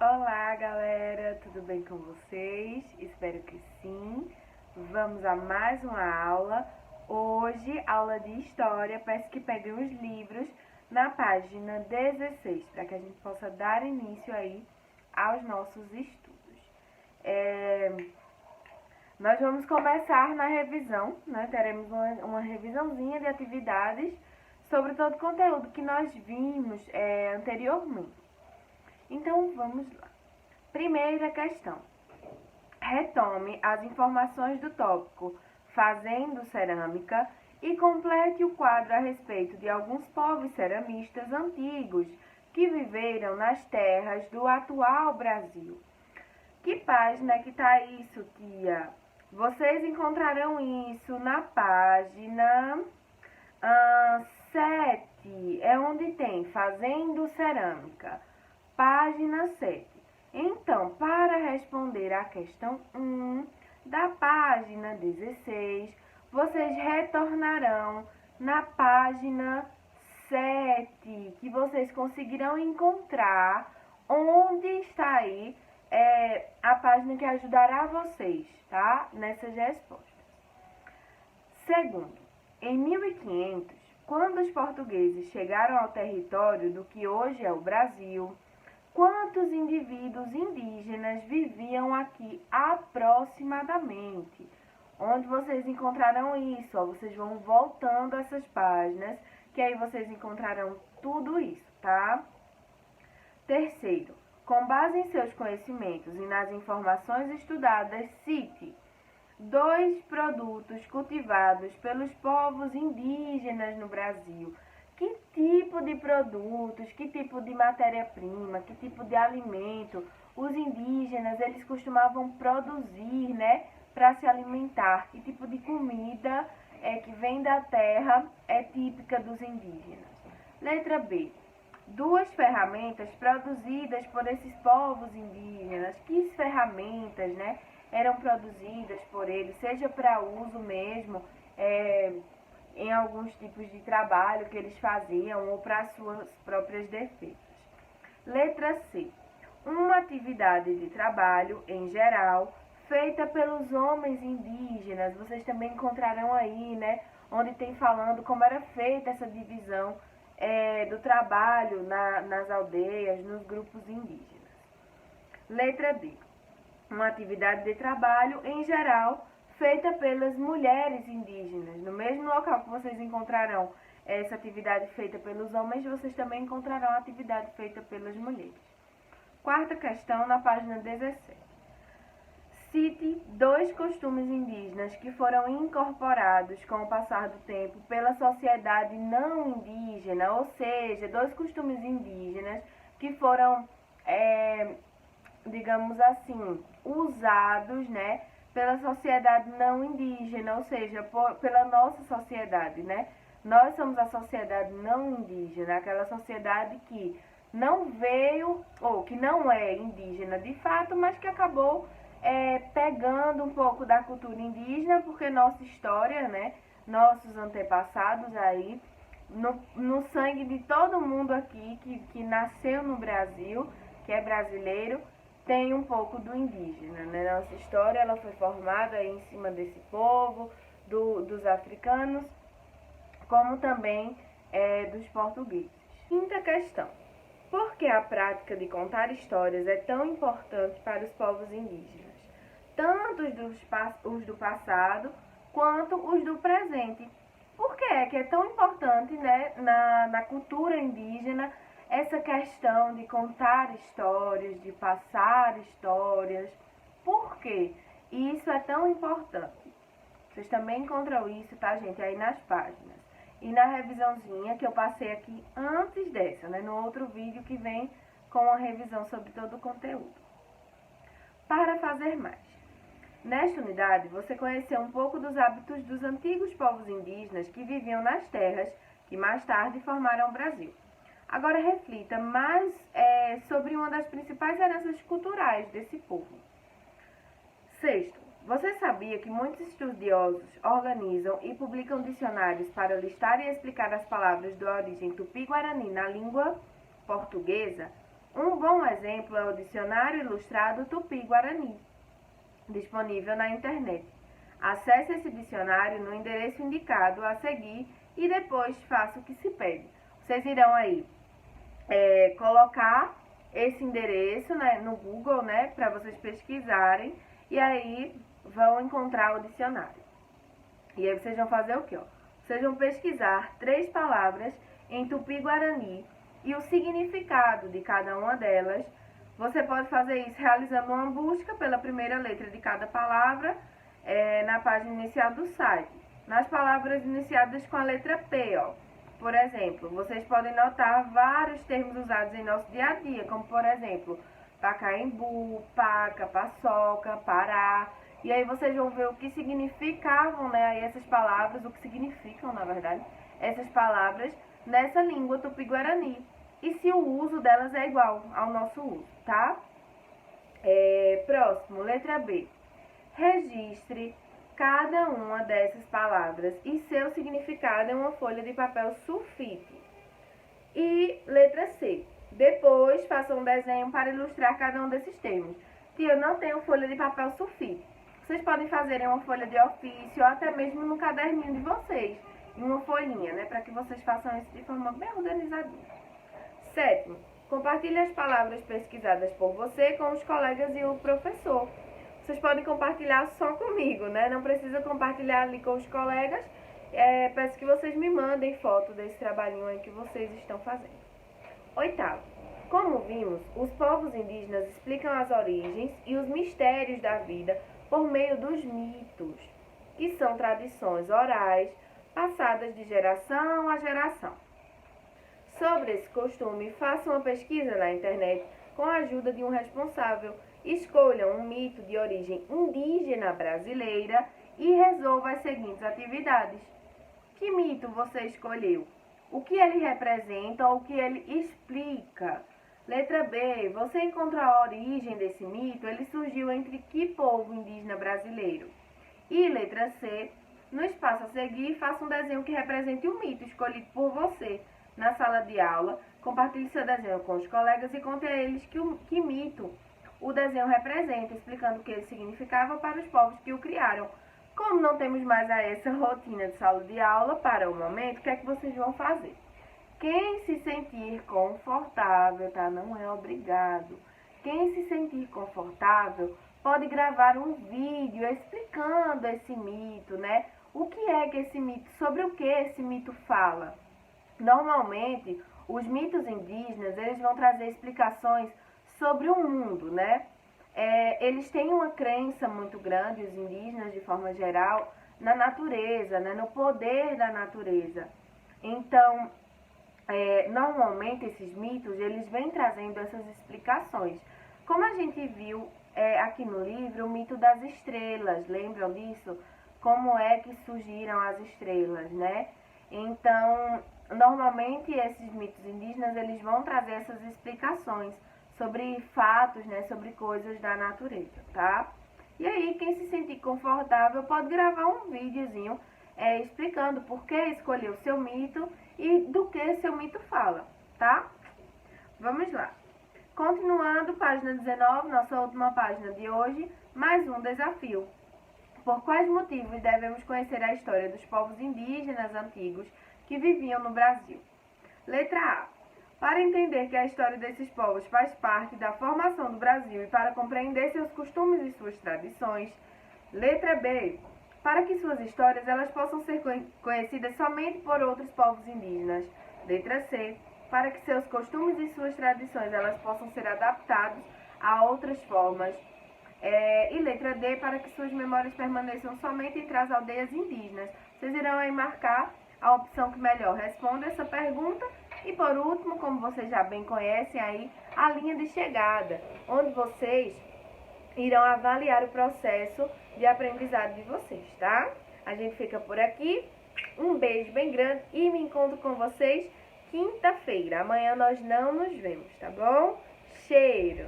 Olá, galera, tudo bem com vocês? Espero que sim. Vamos a mais uma aula. Hoje, aula de história. Peço que peguem os livros na página 16, para que a gente possa dar início aí aos nossos estudos. Nós vamos começar na revisão, né? Teremos uma revisãozinha de atividades sobre todo o conteúdo que nós vimos anteriormente. Então, vamos lá. Primeira questão. Retome as informações do tópico Fazendo Cerâmica e complete o quadro a respeito de alguns povos ceramistas antigos que viveram nas terras do atual Brasil. Que página que tá isso, tia? Vocês encontrarão isso na página 7, é onde tem Fazendo Cerâmica. Página 7. Então, para responder à questão 1 da página 16, vocês retornarão na página 7, que vocês conseguirão encontrar onde está aí a página que ajudará vocês, tá? Nessas respostas. Segundo, em 1500, quando os portugueses chegaram ao território do que hoje é o Brasil, quantos indivíduos indígenas viviam aqui aproximadamente? Onde vocês encontrarão isso? Ó, vocês vão voltando essas páginas, que aí vocês encontrarão tudo isso, tá? Terceiro, com base em seus conhecimentos e nas informações estudadas, cite 2 produtos cultivados pelos povos indígenas no Brasil. Que tipo de produtos, que tipo de matéria-prima, que tipo de alimento os indígenas eles costumavam produzir, né, para se alimentar? Que tipo de comida que vem da terra é típica dos indígenas? Letra B. 2 ferramentas produzidas por esses povos indígenas. Que ferramentas, né, eram produzidas por eles, seja para uso mesmo, em alguns tipos de trabalho que eles faziam ou para suas próprias defesas. Letra C. Uma atividade de trabalho, em geral, feita pelos homens indígenas. Vocês também encontrarão aí, né, onde tem falando como era feita essa divisão do trabalho nas aldeias, nos grupos indígenas. Letra D. Uma atividade de trabalho, em geral, feita pelas mulheres indígenas. No mesmo local que vocês encontrarão essa atividade feita pelos homens, vocês também encontrarão a atividade feita pelas mulheres. Quarta questão, na página 17. Cite 2 costumes indígenas que foram incorporados com o passar do tempo pela sociedade não indígena, ou seja, 2 costumes indígenas que foram, digamos assim, usados, né, pela sociedade não indígena, ou seja, pela nossa sociedade, né? Nós somos a sociedade não indígena, aquela sociedade que não veio, ou que não é indígena de fato, mas que acabou pegando um pouco da cultura indígena, porque nossa história, né, nossos antepassados aí, no sangue de todo mundo aqui que nasceu no Brasil, que é brasileiro, tem um pouco do indígena, né? Nossa história ela foi formada em cima desse povo, dos africanos, como também dos portugueses. Quinta questão. Por que a prática de contar histórias é tão importante para os povos indígenas? Tanto os do passado, quanto os do presente. Por que é tão importante, né, na cultura indígena essa questão de contar histórias, de passar histórias? Por quê? Isso é tão importante. Vocês também encontram isso, tá, gente, aí nas páginas. E na revisãozinha que eu passei aqui antes dessa, né, no outro vídeo que vem com a revisão sobre todo o conteúdo. Para fazer mais. Nesta unidade, você conheceu um pouco dos hábitos dos antigos povos indígenas que viviam nas terras que mais tarde formaram o Brasil. Agora reflita mais sobre uma das principais heranças culturais desse povo. Sexto, você sabia que muitos estudiosos organizam e publicam dicionários para listar e explicar as palavras de origem tupi-guarani na língua portuguesa? Um bom exemplo é o Dicionário Ilustrado Tupi-Guarani, disponível na internet. Acesse esse dicionário no endereço indicado a seguir e depois faça o que se pede. Vocês irão aí colocar esse endereço, né, no Google, né, para vocês pesquisarem, e aí vão encontrar o dicionário. E aí vocês vão fazer o quê? Vocês vão pesquisar 3 palavras em Tupi-Guarani e o significado de cada uma delas. Você pode fazer isso realizando uma busca pela primeira letra de cada palavra na página inicial do site. Nas palavras iniciadas com a letra P, Por exemplo, vocês podem notar vários termos usados em nosso dia a dia, como por exemplo, Pacaembu, Paca, Paçoca, Pará. E aí vocês vão ver o que significavam, né, essas palavras, o que significam, na verdade, essas palavras nessa língua tupi-guarani. E se o uso delas é igual ao nosso uso, tá? Próximo, letra B. Registre cada uma dessas palavras e seu significado em uma folha de papel sulfite. E letra C. Depois, faça um desenho para ilustrar cada um desses termos. Tia, eu não tenho folha de papel sulfite. Vocês podem fazer em uma folha de ofício ou até mesmo no caderninho de vocês, em uma folhinha, né? Para que vocês façam isso de forma bem organizadinha. Sétimo, compartilhe as palavras pesquisadas por você com os colegas e o professor. Vocês podem compartilhar só comigo, né? Não precisa compartilhar ali com os colegas. Peço que vocês me mandem foto desse trabalhinho aí que vocês estão fazendo. Oitavo, como vimos, os povos indígenas explicam as origens e os mistérios da vida por meio dos mitos, que são tradições orais passadas de geração a geração. Sobre esse costume, faça uma pesquisa na internet com a ajuda de um responsável. Escolha um mito de origem indígena brasileira e resolva as seguintes atividades. Que mito você escolheu? O que ele representa ou o que ele explica? Letra B. Você encontrou a origem desse mito? Ele surgiu entre que povo indígena brasileiro? E letra C. No espaço a seguir, faça um desenho que represente o mito escolhido por você. Na sala de aula, compartilhe seu desenho com os colegas e conte a eles que mito o desenho representa, explicando o que ele significava para os povos que o criaram. Como não temos mais essa rotina de sala de aula para o momento, o que é que vocês vão fazer? Quem se sentir confortável, tá? Não é obrigado. Quem se sentir confortável pode gravar um vídeo explicando esse mito, né? O que é que esse mito, sobre o que esse mito fala? Normalmente, os mitos indígenas, eles vão trazer explicações sobre o mundo, né? Eles têm uma crença muito grande, os indígenas, de forma geral, na natureza, né? No poder da natureza. Então, normalmente, esses mitos, eles vêm trazendo essas explicações. Como a gente viu aqui no livro, o mito das estrelas, lembram disso? Como é que surgiram as estrelas, né? Então, normalmente, esses mitos indígenas, eles vão trazer essas explicações sobre fatos, né, sobre coisas da natureza, tá? E aí, quem se sentir confortável pode gravar um videozinho explicando por que escolheu seu mito e do que seu mito fala, tá? Vamos lá. Continuando, página 19, nossa última página de hoje, mais um desafio. Por quais motivos devemos conhecer a história dos povos indígenas antigos que viviam no Brasil? Letra A. Para entender que a história desses povos faz parte da formação do Brasil e para compreender seus costumes e suas tradições. Letra B. Para que suas histórias elas possam ser conhecidas somente por outros povos indígenas. Letra C. Para que seus costumes e suas tradições elas possam ser adaptados a outras formas. E letra D. Para que suas memórias permaneçam somente entre as aldeias indígenas. Vocês irão aí marcar a opção que melhor responde essa pergunta. E por último, como vocês já bem conhecem aí, a linha de chegada, onde vocês irão avaliar o processo de aprendizado de vocês, tá? A gente fica por aqui, um beijo bem grande e me encontro com vocês quinta-feira. Amanhã nós não nos vemos, tá bom? Cheiro!